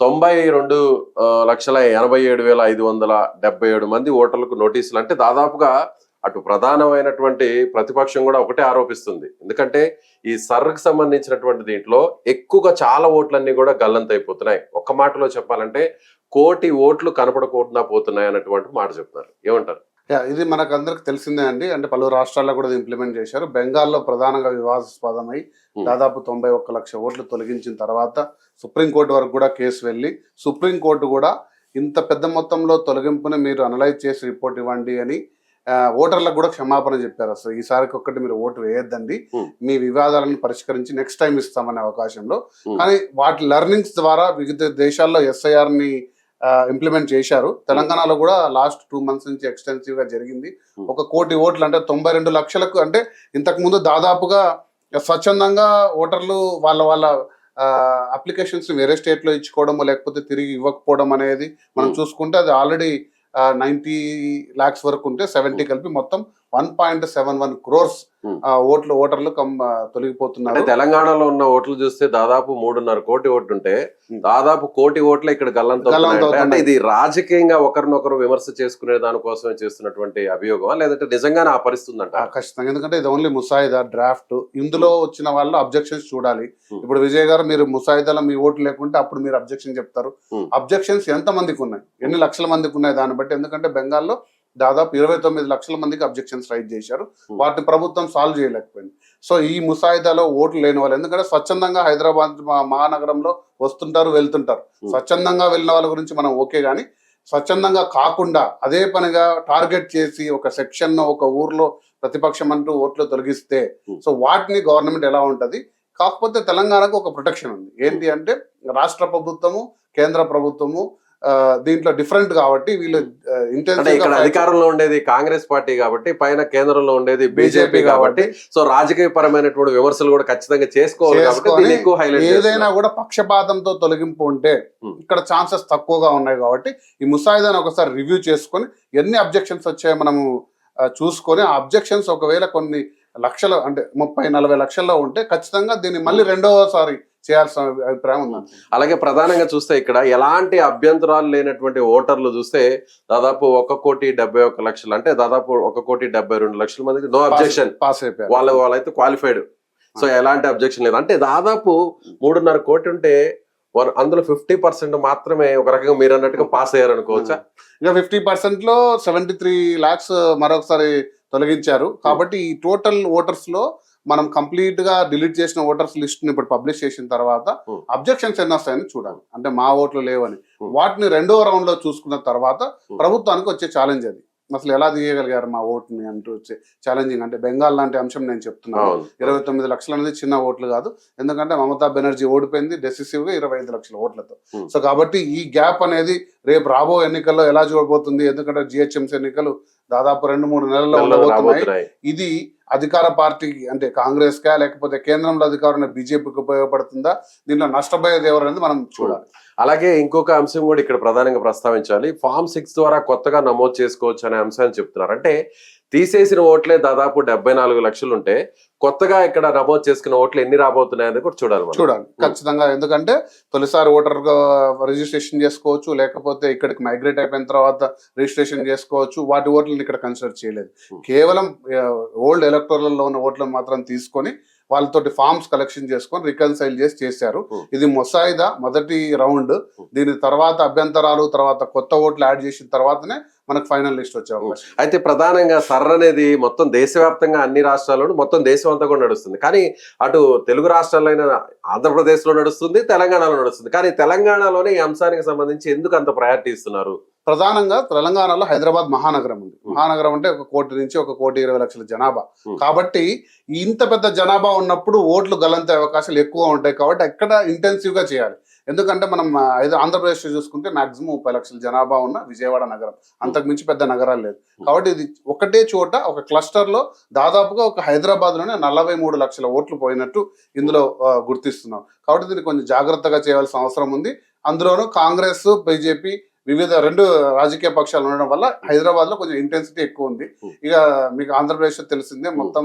92,87,577 మంది ఓటర్లకు నోటీసులు. అంటే దాదాపుగా అటు ప్రధానమైనటువంటి ప్రతిపక్షం కూడా ఒకటే ఆరోపిస్తుంది. ఎందుకంటే ఈ సర్రకు సంబంధించినటువంటి దీంట్లో ఎక్కువగా చాలా ఓట్లన్నీ కూడా గల్లంతైపోతున్నాయి. ఒక్క మాటలో చెప్పాలంటే 1 కోటి ఓట్లు కనపడకుండా పోతున్నాయి అన్నటువంటి మాట చెప్తున్నారు. ఏమంటారు? ఇది మనకు అందరికి తెలిసిందే అండి. అంటే పలు రాష్ట్రాల్లో కూడా ఇంప్లిమెంట్ చేశారు. బెంగాల్లో ప్రధానంగా వివాదాస్పదమై దాదాపు 91 లక్షల ఓట్లు తొలగించిన తర్వాత సుప్రీంకోర్టు వరకు కూడా కేసు వెళ్ళి సుప్రీంకోర్టు కూడా ఇంత పెద్ద మొత్తంలో తొలగింపుని మీరు అనలైజ్ చేసి రిపోర్ట్ ఇవ్వండి అని ఓటర్లకు కూడా క్షమాపణ చెప్పారు. అసలు ఈసారికి ఒక్కటి మీరు ఓటు వేయొద్దండి, మీ వివాదాలను పరిష్కరించి నెక్స్ట్ టైం ఇస్తామనే అవకాశంలో. కానీ వాటి లెర్నింగ్స్ ద్వారా వివిధ దేశాల్లో SIR ని ఇంప్లిమెంట్ చేశారు. తెలంగాణలో కూడా లాస్ట్ 2 months నుంచి ఎక్స్టెన్సివ్ గా జరిగింది. 1 కోటి ఓట్లు అంటే 92 లక్షలకు. అంటే ఇంతకు ముందు దాదాపుగా స్వచ్ఛందంగా ఓటర్లు వాళ్ళ అప్లికేషన్స్ వేరే స్టేట్ లో ఇచ్చుకోవడం లేకపోతే తిరిగి ఇవ్వకపోవడం అనేది మనం చూసుకుంటే అది ఆల్రెడీ 90 lakhs వరకు ఉంటే 70 కలిపి మొత్తం 1.71 crores ఓటర్లు తొలగిపోతున్నారు. తెలంగాణలో ఉన్న ఓట్లు చూస్తే దాదాపు 3.5 కోటి ఓట్లు ఉంటే దాదాపు 1 కోటి ఓట్ల ఇక్కడ గల్లంతవుతున్నాయి. అంటే ఇది రాజకీయంగా ఒకరినొకరు విమర్శ చేసుకునే దానికోసమే చేస్తున్నటువంటి అభియోగం, లేదంటే నిజంగానే ఆ పరిస్థితి ఉందంట? ఖచ్చితంగా. ఎందుకంటే ఇది ఓన్లీ ముసాయిదా డ్రాఫ్ట్. ఇందులో వచ్చిన వాళ్ళు అబ్జెక్షన్స్ చూడాలి. ఇప్పుడు విజయ్ గారు మీరు ముసాయిదాలో మీ ఓట్లు లేకుంటే అప్పుడు మీరు అబ్జెక్షన్ చెప్తారు. అబ్జెక్షన్స్ ఎంత మందికి ఉన్నాయి, ఎన్ని లక్షల మందికి ఉన్నాయి దాన్ని బట్టి. ఎందుకంటే బెంగాల్లో దాదాపు 29 లక్షల మందికి అబ్జెక్షన్స్ రైజ్ చేశారు. వాటిని ప్రభుత్వం సాల్వ్ చేయలేకపోయింది. సో ఈ ముసాయిదాలో ఓట్లు లేని వాళ్ళు, ఎందుకంటే స్వచ్ఛందంగా హైదరాబాద్ మహానగరంలో వస్తుంటారు వెళ్తుంటారు, స్వచ్ఛందంగా వెళ్ళిన వాళ్ళ గురించి మనం ఓకే. కానీ స్వచ్ఛందంగా కాకుండా అదే పనిగా టార్గెట్ చేసి ఒక సెక్షన్ ఒక ఊర్లో ప్రతిపక్షం అంటూ ఓట్లు తొలగిస్తే సో వాటిని గవర్నమెంట్ ఎలా ఉంటది? కాకపోతే తెలంగాణకు ఒక ప్రొటెక్షన్ ఉంది. ఏంటి అంటే రాష్ట్ర ప్రభుత్వము కేంద్ర ప్రభుత్వము దీంట్లో డిఫరెంట్ కాబట్టి వీళ్ళు ఇక్కడ అధికారంలో ఉండేది కాంగ్రెస్ పార్టీ కాబట్టి, పైన కేంద్రంలో ఉండేది బీజేపీ కాబట్టి, సో రాజకీయ పరమైనటువంటి విమర్శలు కూడా ఖచ్చితంగా చేసుకోవాలి. ఏదైనా కూడా పక్షపాతంతో తొలగింపు ఉంటే ఇక్కడ ఛాన్సెస్ తక్కువగా ఉన్నాయి కాబట్టి ఈ ముసాయిదాను ఒకసారి రివ్యూ చేసుకొని ఎన్ని అబ్జెక్షన్స్ వచ్చాయో మనము చూసుకొని, ఆ అబ్జెక్షన్స్ ఒకవేళ కొన్ని లక్షలు అంటే 30-40 లక్షల్లో ఉంటే ఖచ్చితంగా దీన్ని మళ్ళీ రెండవసారి చేయాల్సిన అభిప్రాయం ఉందండి. అలాగే ప్రధానంగా చూస్తే ఇక్కడ ఎలాంటి అభ్యంతరాలు లేనటువంటి ఓటర్లు చూస్తే దాదాపు 1,71,00,000, అంటే దాదాపు 1,72,00,000 మందికి నో అబ్జెక్షన్ పాస్ అయిపోయారు. వాళ్ళైతే క్వాలిఫైడ్. సో ఎలాంటి అబ్జెక్షన్ లేదు. అంటే దాదాపు 3.5 కోటి ఉంటే అందులో 50% మాత్రమే ఒక రకంగా మీరు అన్నట్టుగా పాస్ అయ్యారు అనుకోవచ్చా? ఇంకా 50% లో 73 lakhs మరొకసారి తొలగించారు. కాబట్టి ఈ టోటల్ ఓటర్స్ లో మనం కంప్లీట్ గా డిలీట్ చేసిన ఓటర్స్ లిస్ట్ ని ఇప్పుడు పబ్లిష్ చేసిన తర్వాత అబ్జెక్షన్స్ ఎన్ని వస్తాయని చూడాలి. అంటే మా ఓట్లు లేవని వాటిని రెండవ రౌండ్ లో చూసుకున్న తర్వాత ప్రభుత్వానికి వచ్చే ఛాలెంజ్ అది. అసలు ఎలా తీయగలిగారు మా ఓటుని అంటూ వచ్చే ఛాలెంజింగ్. అంటే బెంగాల్ లాంటి అంశం నేను చెప్తున్నాను. 29 లక్షలు అనేది చిన్న ఓట్లు కాదు. ఎందుకంటే మమతా బెనర్జీ ఓడిపోయింది డెసిసివ్ గా 25 లక్షల ఓట్లతో. సో కాబట్టి ఈ గ్యాప్ అనేది రేపు రాబో ఎన్నికల్లో ఎలా చూడబోతుంది? ఎందుకంటే GHMC ఎన్నికలు దాదాపు 2-3 నెలల్లో ఉండబోతున్నాయి. ఇది అధికార పార్టీకి అంటే కాంగ్రెస్ కా లేకపోతే కేంద్రంలో అధికారం బీజేపీకి ఉపయోగపడుతుందా? దీంట్లో నష్టపోయేది ఎవరు అనేది మనం చూడాలి. అలాగే ఇంకొక అంశం కూడా ఇక్కడ ప్రధానంగా ప్రస్తావించాలి. Form 6 ద్వారా కొత్తగా నమోదు చేసుకోవచ్చు అనే అంశాన్ని చెప్తున్నారు. అంటే తీసేసిన ఓట్లే దాదాపు 74 లక్షలు ఉంటే కొత్తగా ఇక్కడ నమోదు చేసుకున్న ఓట్లు ఎన్ని రాబోతున్నాయని కూడా చూడాలి ఖచ్చితంగా. ఎందుకంటే తొలిసారి ఓటర్ గా రిజిస్ట్రేషన్ చేసుకోవచ్చు, లేకపోతే ఇక్కడికి మైగ్రేట్ అయిపోయిన తర్వాత రిజిస్ట్రేషన్ చేసుకోవచ్చు. వాటి ఓట్లను ఇక్కడ కన్సిడర్ చేయలేదు. కేవలం ఓల్డ్ ఎలక్టోరల్ లో ఉన్న ఓట్లను మాత్రం తీసుకొని వాళ్ళతోటి ఫార్మ్స్ కలెక్షన్ చేసుకొని రికన్సైల్ చేశారు. ఇది ముసాయిదా మొదటి రౌండ్. దీని తర్వాత అభ్యంతరాలు, తర్వాత కొత్త ఓట్లు యాడ్ చేసిన తర్వాతనే మనకు ఫైనల్ లిస్ట్ వచ్చే అవకాశం. అయితే ప్రధానంగా సర్ అనేది మొత్తం దేశవ్యాప్తంగా అన్ని రాష్ట్రాల్లోనూ మొత్తం దేశం అంతా కూడా నడుస్తుంది. కానీ అటు తెలుగు రాష్ట్రాలైన ఆంధ్రప్రదేశ్ లో నడుస్తుంది, తెలంగాణలో నడుస్తుంది. కానీ తెలంగాణలోనే ఈ అంశానికి సంబంధించి ఎందుకు అంత ప్రయారిటీ ఇస్తున్నారు? ప్రధానంగా తెలంగాణలో హైదరాబాద్ మహానగరం ఉంది. మహానగరం అంటే 1 కోటి నుంచి 1,20,00,000 జనాభా. కాబట్టి ఇంత పెద్ద జనాభా ఉన్నప్పుడు ఓట్లు గల్లంతే అవకాశాలు ఎక్కువ ఉంటాయి. కాబట్టి అక్కడ ఇంటెన్సివ్ గా చేయాలి. ఎందుకంటే మనం ఆంధ్రప్రదేశ్ చూసుకుంటే మాక్సిమం 30 లక్షల జనాభా ఉన్న విజయవాడ నగరం, అంతకు మించి పెద్ద నగరాలు లేదు. కాబట్టి ఇది ఒకటే చోట ఒక క్లస్టర్ లో దాదాపుగా ఒక హైదరాబాద్ లోనే 43 లక్షల ఓట్లు పోయినట్టు ఇందులో గుర్తిస్తున్నాం. కాబట్టి దీన్ని కొంచెం జాగ్రత్తగా చేయాల్సిన అవసరం ఉంది. అందులోనూ కాంగ్రెస్ బీజేపీ వివిధ 2 రాజకీయ పక్షాలు ఉండడం వల్ల హైదరాబాద్ లో కొంచెం ఇంటెన్సిటీ ఎక్కువ ఉంది. ఇక మీకు ఆంధ్రప్రదేశ్ తెలిసిందే, మొత్తం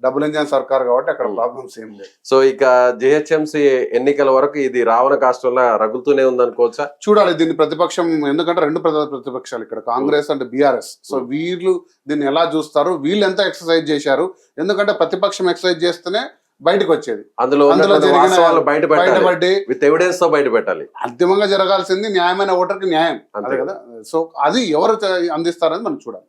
డబుల్ ఇంజన్ సర్కార్ కాబట్టి అక్కడ Hmm. ప్రాబ్లమ్స్ ఏం లేదు. సో ఇక జిహెచ్ఎంసీ ఎన్నికల వరకు ఇది రావణ కాష్టంలా రగులుతూనే ఉందనుకోవచ్చా? చూడాలి దీన్ని ప్రతిపక్షం, ఎందుకంటే రెండు ప్రతిపక్షాలు ఇక్కడ కాంగ్రెస్ అండ్ బీఆర్ఎస్. సో వీళ్ళు దీన్ని ఎలా చూస్తారు, వీళ్ళు ఎంత ఎక్సర్సైజ్ చేశారు, ఎందుకంటే ప్రతిపక్షం ఎక్సర్సైజ్ చేస్తేనే బయటకు వచ్చేది. అందులో అందులో ఉన్నటువంటి జరిగిన వాస్తవాలు బయట పెట్టాలి, బయటపడి విత్ ఎవిడెన్స్ తో బయట పెట్టాలి. అంతిమంగా జరగాల్సింది న్యాయమైన ఓటర్కి న్యాయం, అంతే అదే కదా. సో అది ఎవరు అందిస్తారని మనం చూడాలి.